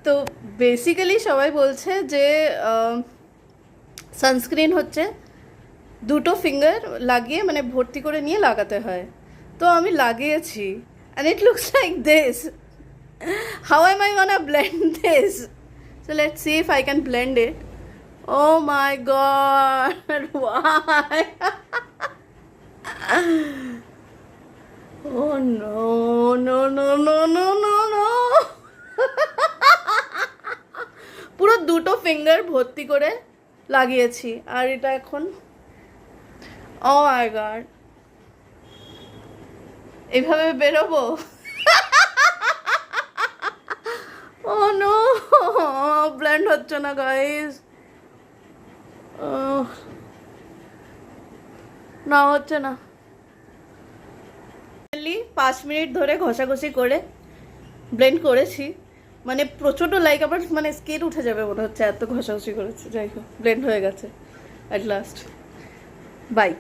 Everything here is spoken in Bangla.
তো বেসিক্যালি সবাই বলছে যে সানস্ক্রিন হচ্ছে দুটো ফিঙ্গার লাগিয়ে মানে ভর্তি করে নিয়ে লাগাতে হয়। তো আমি লাগিয়েছি and it looks like this. How am I gonna blend this? So let's see if I can blend it. Oh my god, why? Oh no, no, no, no, no, no, no. পুরো দুটো ফিঙ্গার ভর্তি করে লাগিয়েছি আর এটা এখন ও মাই গড এইভাবে বেরোবো? ও নো, ব্লেন্ড হচ্ছে না গাইস, না হচ্ছে না। 5 মিনিট ধরে ঘষাঘষি করে ব্লেন্ড করেছি, মানে প্রচণ্ড লাইক আবার মানে স্কেল উঠে যাবে মনে হচ্ছে, এত ঘষাঘষি করেছি। যাই হোক, ব্লেন্ড হয়ে গেছে অ্যাট লাস্ট। বাই।